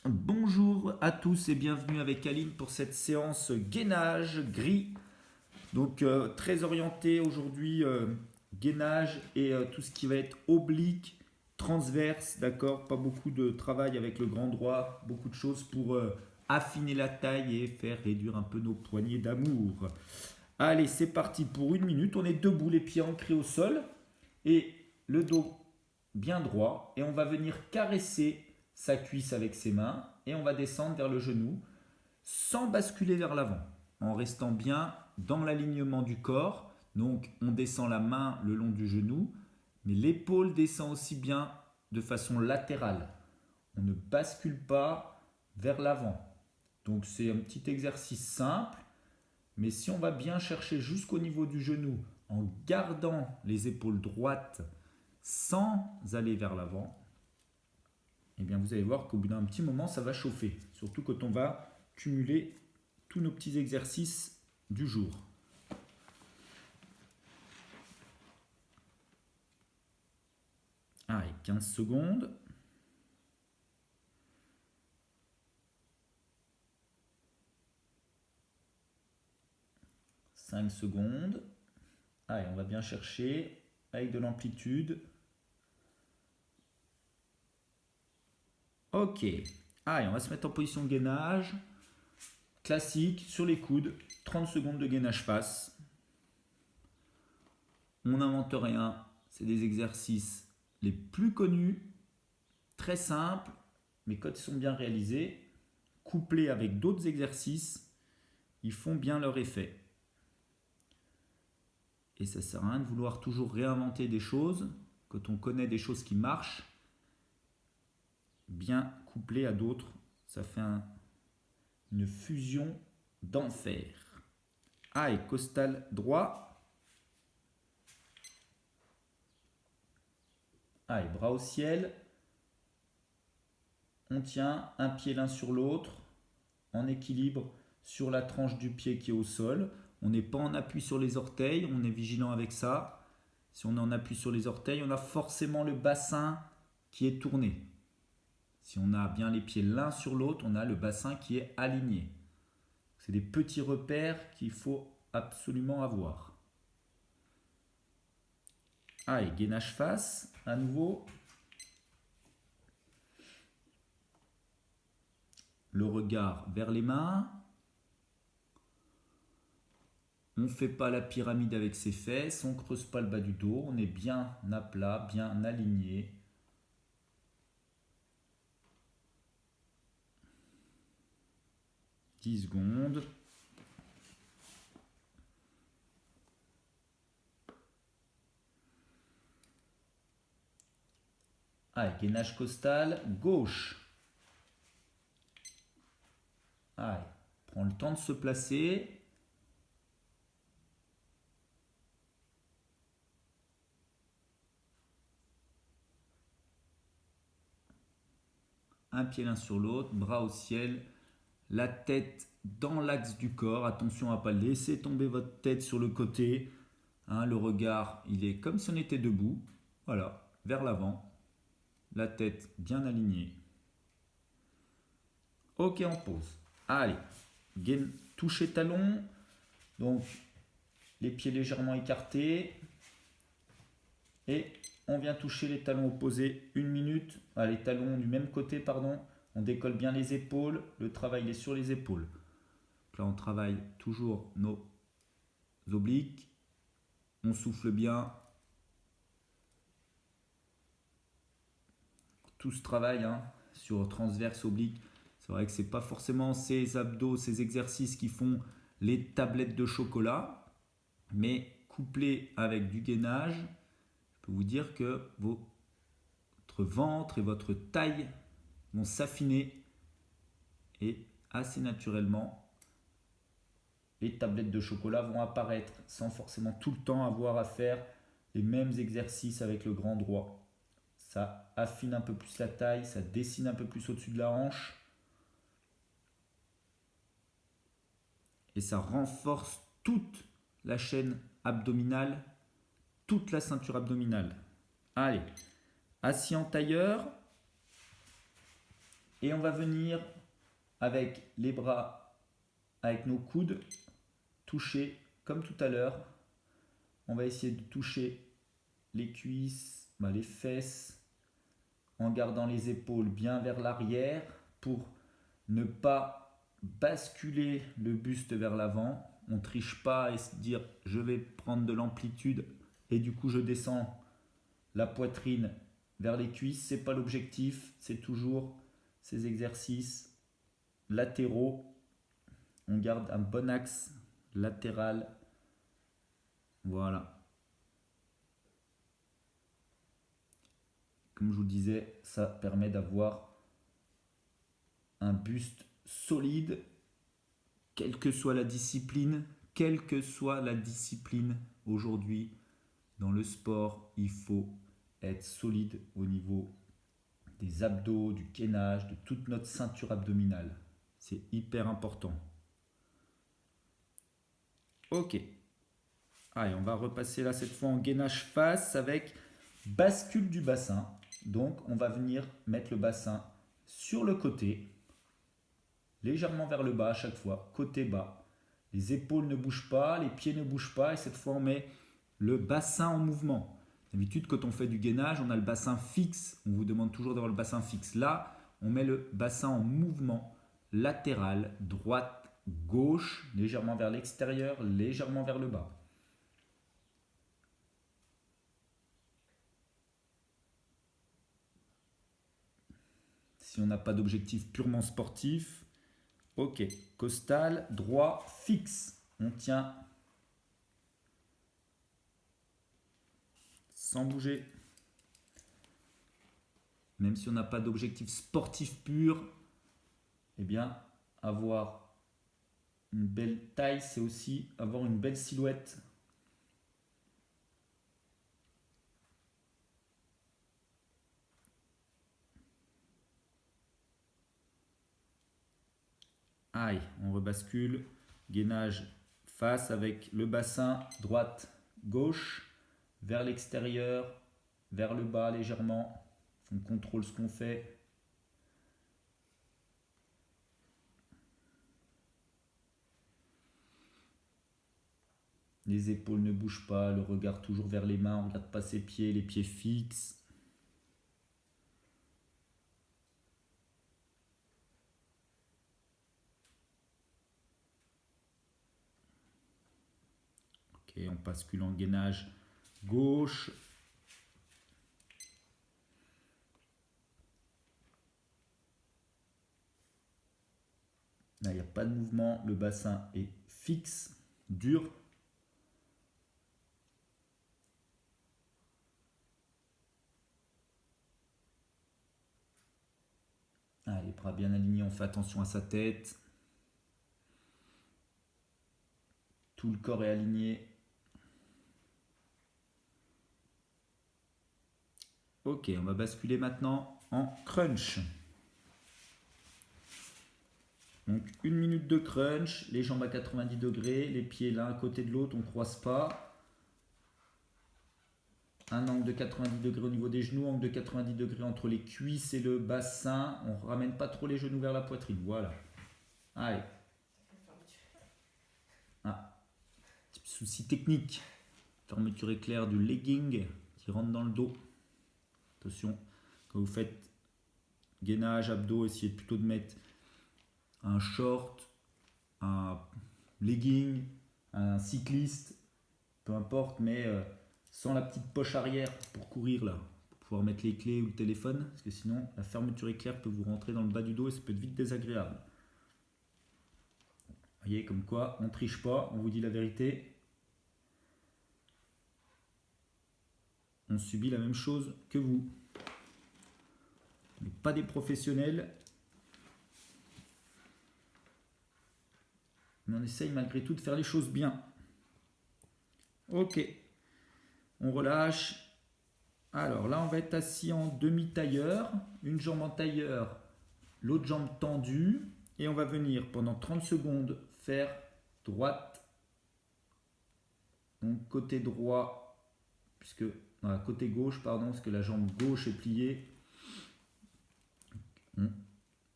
Bonjour à tous et bienvenue avec Aline pour cette séance gainage gris. Donc très orienté aujourd'hui gainage et tout ce qui va être oblique, transverse, d'accord. Pas beaucoup de travail avec le grand droit, beaucoup de choses pour affiner la taille et faire réduire un peu nos poignées d'amour. Allez, c'est parti pour une minute. On est debout, les pieds ancrés au sol et le dos bien droit. Et on va venir caresser sa cuisse avec ses mains et on va descendre vers le genou sans basculer vers l'avant, en restant bien dans l'alignement du corps. Donc on descend la main le long du genou, mais l'épaule descend aussi bien de façon latérale. On ne bascule pas vers l'avant. Donc c'est un petit exercice simple, mais si on va bien chercher jusqu'au niveau du genou en gardant les épaules droites sans aller vers l'avant, eh bien vous allez voir qu'au bout d'un petit moment, ça va chauffer. Surtout quand on va cumuler tous nos petits exercices du jour. Allez, 15 secondes. « 5 secondes. Allez, on va bien chercher avec de l'amplitude. Ok. Allez, on va se mettre en position de gainage. Classique, sur les coudes. 30 secondes de gainage face. On n'invente rien. C'est des exercices les plus connus, très simples, mais quand ils sont bien réalisés, couplés avec d'autres exercices, ils font bien leur effet. Et ça ne sert à rien de vouloir toujours réinventer des choses quand on connaît des choses qui marchent. Bien couplées à d'autres, ça fait une fusion d'enfer. Allez, costal droit. Allez, bras au ciel. On tient un pied l'un sur l'autre, en équilibre sur la tranche du pied qui est au sol. On n'est pas en appui sur les orteils, on est vigilant avec ça. Si on est en appui sur les orteils, on a forcément le bassin qui est tourné. Si on a bien les pieds l'un sur l'autre, on a le bassin qui est aligné. C'est des petits repères qu'il faut absolument avoir. Allez, gainage face, à nouveau. Le regard vers les mains. On ne fait pas la pyramide avec ses fesses, on ne creuse pas le bas du dos, on est bien à plat, bien aligné. « 10 secondes. Allez, gainage costal, gauche. Allez, prends le temps de se placer. Un pied l'un sur l'autre, bras au ciel, la tête dans l'axe du corps. Attention à ne pas laisser tomber votre tête sur le côté. Le regard, il est comme si on était debout. Voilà, vers l'avant. La tête bien alignée. Ok, on pose. Allez, toucher talon. Donc, les pieds légèrement écartés. Et on vient toucher les talons opposés 1 minute. Les talons du même côté, pardon. On décolle bien les épaules. Le travail est sur les épaules. Donc là, on travaille toujours nos obliques. On souffle bien. Tout ce travail sur transverse, oblique. C'est vrai que ce n'est pas forcément ces abdos, ces exercices qui font les tablettes de chocolat. Mais couplés avec du gainage, je peux vous dire que votre ventre et votre taille vont s'affiner et assez naturellement, les tablettes de chocolat vont apparaître sans forcément tout le temps avoir à faire les mêmes exercices avec le grand droit. Ça affine un peu plus la taille, ça dessine un peu plus au-dessus de la hanche et ça renforce toute la chaîne abdominale, toute la ceinture abdominale. Allez, assis en tailleur Et on va venir avec les bras, avec nos coudes, toucher comme tout à l'heure. On va essayer de toucher les cuisses, les fesses, en gardant les épaules bien vers l'arrière pour ne pas basculer le buste vers l'avant. On ne triche pas et se dire je vais prendre de l'amplitude et du coup je descends la poitrine vers les cuisses. Ce n'est pas l'objectif, c'est toujours ces exercices latéraux. On garde un bon axe latéral. Voilà. Comme je vous disais, ça permet d'avoir un buste solide, quelle que soit la discipline. Aujourd'hui, dans le sport, il faut être solide au niveau des abdos, du gainage, de toute notre ceinture abdominale. C'est hyper important. Ok. Allez, on va repasser là cette fois en gainage face avec bascule du bassin. Donc, on va venir mettre le bassin sur le côté, légèrement vers le bas à chaque fois, côté bas. Les épaules ne bougent pas, les pieds ne bougent pas et cette fois on met le bassin en mouvement. D'habitude quand on fait du gainage, on a le bassin fixe, on vous demande toujours d'avoir le bassin fixe. Là, on met le bassin en mouvement latéral, droite, gauche, légèrement vers l'extérieur, légèrement vers le bas. Si on n'a pas d'objectif purement sportif, ok, costal, droit, fixe. On tient sans bouger. Même si on n'a pas d'objectif sportif pur, eh bien, avoir une belle taille, c'est aussi avoir une belle silhouette. Aïe, on rebascule. Gainage face avec le bassin droite, gauche, vers l'extérieur, vers le bas légèrement. On contrôle ce qu'on fait. Les épaules ne bougent pas, le regard toujours vers les mains, on ne regarde pas ses pieds, les pieds fixes. Ok, on bascule en gainage gauche. Là, il n'y a pas de mouvement, le bassin est fixe, dur. Ah, les bras bien alignés, on fait attention à sa tête. Tout le corps est aligné. Ok, on va basculer maintenant en crunch. Donc 1 minute de crunch, les jambes à 90 degrés, les pieds l'un à côté de l'autre, on ne croise pas. Un angle de 90 degrés au niveau des genoux, angle de 90 degrés entre les cuisses et le bassin. On ne ramène pas trop les genoux vers la poitrine. Voilà. Allez. Ah, petit souci technique. Fermeture éclair du legging qui rentre dans le dos. Attention, quand vous faites gainage, abdos, essayez plutôt de mettre un short, un legging, un cycliste, peu importe, mais sans la petite poche arrière pour courir là, pour pouvoir mettre les clés ou le téléphone, parce que sinon la fermeture éclair peut vous rentrer dans le bas du dos et ça peut être vite désagréable. Vous voyez, comme quoi on ne triche pas, on vous dit la vérité. On subit la même chose que vous. On n'est pas des professionnels, mais on essaye malgré tout de faire les choses bien. Ok, on relâche. Alors là, on va être assis en demi-tailleur, une jambe en tailleur, l'autre jambe tendue, et on va venir pendant 30 secondes faire droite, donc côté droit, puisque côté gauche, pardon, parce que la jambe gauche est pliée.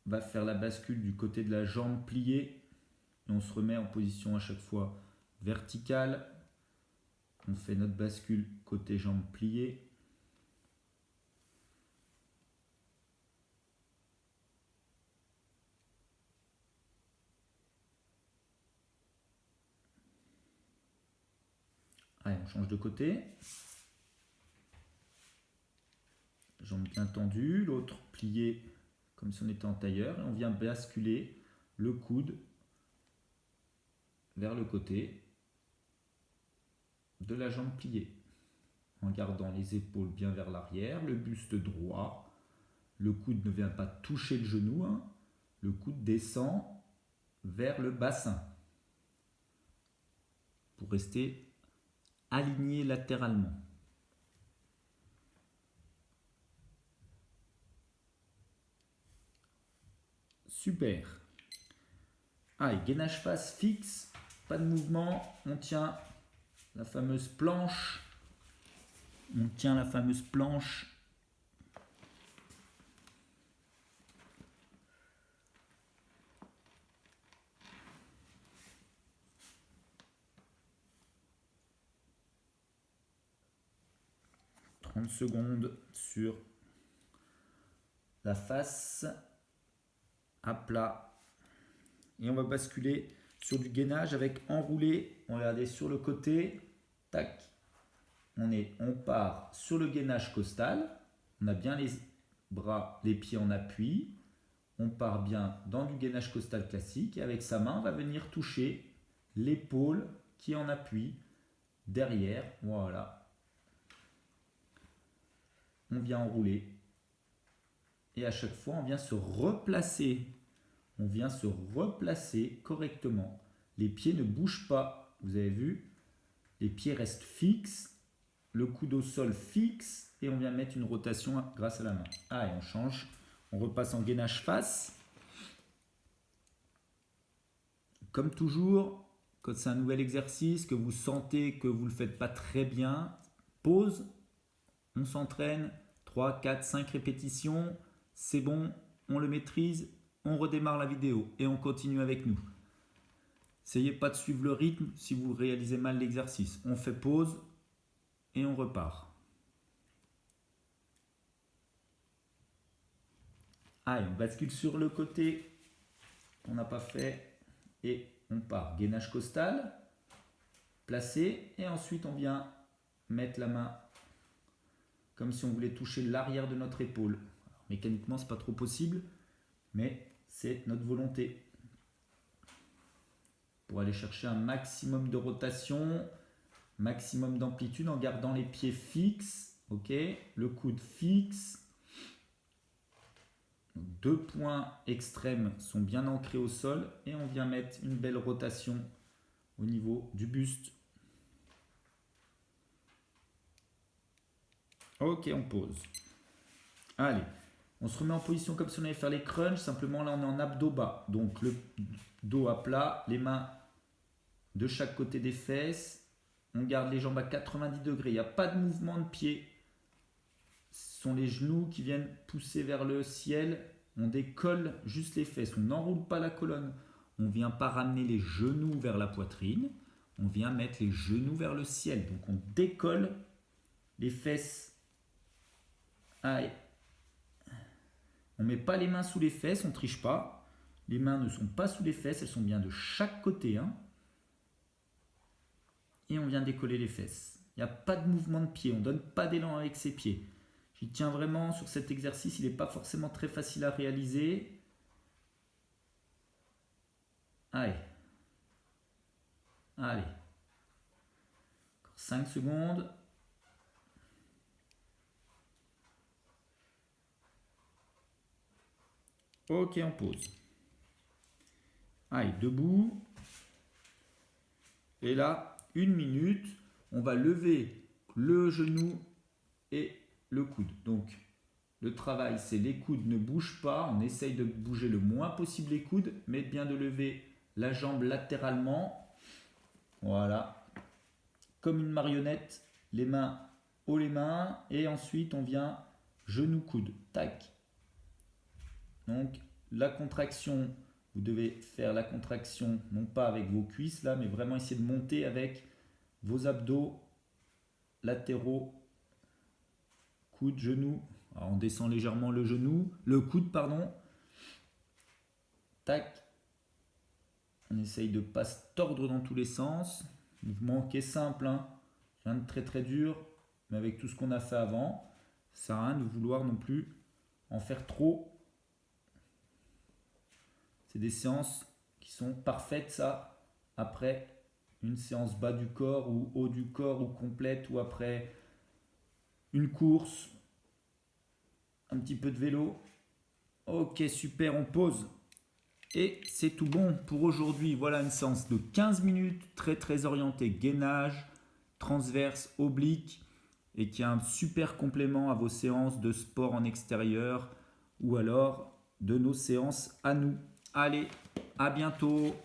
va faire la bascule du côté de la jambe pliée. Et on se remet en position à chaque fois verticale. On fait notre bascule côté jambe pliée. Allez, on change de côté. Jambe bien tendue, l'autre pliée comme si on était en tailleur. Et on vient basculer le coude vers le côté de la jambe pliée. En gardant les épaules bien vers l'arrière, le buste droit. Le coude ne vient pas toucher le genou. Hein. Le coude descend vers le bassin pour rester aligné latéralement. Super. Allez, gainage face fixe, pas de mouvement. On tient la fameuse planche. On tient la fameuse planche. Secondes sur la face à plat et on va basculer sur du gainage avec enroulé. On va regarder sur le côté, tac, on part sur le gainage costal, on a bien les bras, les pieds en appui, on part bien dans du gainage costal classique et avec sa main on va venir toucher l'épaule qui est en appui derrière, voilà. On vient enrouler et à chaque fois on vient se replacer. On vient se replacer correctement. Les pieds ne bougent pas. Vous avez vu, les pieds restent fixes, le coude au sol fixe et on vient mettre une rotation grâce à la main. Ah, et on change. On repasse en gainage face. Comme toujours, quand c'est un nouvel exercice, que vous sentez que vous ne le faites pas très bien, pause. On s'entraîne, 3, 4, 5 répétitions, c'est bon, on le maîtrise, on redémarre la vidéo et on continue avec nous. Essayez pas de suivre le rythme si vous réalisez mal l'exercice. On fait pause et on repart. Allez, on bascule sur le côté qu'on n'a pas fait et on part. Gainage costal, placé et ensuite on vient mettre la main comme si on voulait toucher l'arrière de notre épaule. Alors, mécaniquement, c'est pas trop possible, mais c'est notre volonté. Pour aller chercher un maximum de rotation, maximum d'amplitude en gardant les pieds fixes, ok, le coude fixe. Deux points extrêmes sont bien ancrés au sol et on vient mettre une belle rotation au niveau du buste. Ok, on pose. Allez, on se remet en position comme si on allait faire les crunchs. Simplement, là, on est en abdos bas. Donc, le dos à plat, les mains de chaque côté des fesses. On garde les jambes à 90 degrés. Il n'y a pas de mouvement de pied. Ce sont les genoux qui viennent pousser vers le ciel. On décolle juste les fesses. On n'enroule pas la colonne. On ne vient pas ramener les genoux vers la poitrine. On vient mettre les genoux vers le ciel. Donc, on décolle les fesses. Allez. On ne met pas les mains sous les fesses, on ne triche pas. Les mains ne sont pas sous les fesses, elles sont bien de chaque côté. Hein. Et on vient décoller les fesses. Il n'y a pas de mouvement de pied, on ne donne pas d'élan avec ses pieds. J'y tiens vraiment sur cet exercice, il n'est pas forcément très facile à réaliser. Allez. Allez. Encore 5 secondes. Ok, on pose. Allez, debout. Et là, 1 minute, on va lever le genou et le coude. Donc, le travail, c'est les coudes ne bougent pas. On essaye de bouger le moins possible les coudes, mais bien de lever la jambe latéralement. Voilà. Comme une marionnette, les mains haut les mains. Et ensuite, on vient genou-coude. Tac. Donc, la contraction, vous devez faire la contraction, non pas avec vos cuisses là, mais vraiment essayer de monter avec vos abdos latéraux, coude, genou. Alors on descend légèrement le genou, le coude, pardon. Tac. On essaye de ne pas se tordre dans tous les sens. Mouvement qui est simple, hein. Rien de très très dur, mais avec tout ce qu'on a fait avant, ça sert à rien de vouloir non plus en faire trop. C'est des séances qui sont parfaites, ça, après une séance bas du corps ou haut du corps ou complète, ou après une course, un petit peu de vélo. Ok, super, on pose. Et c'est tout bon pour aujourd'hui. Voilà une séance de 15 minutes, très très orientée gainage, transverse, oblique, et qui a un super complément à vos séances de sport en extérieur ou alors de nos séances à nous. Allez, à bientôt!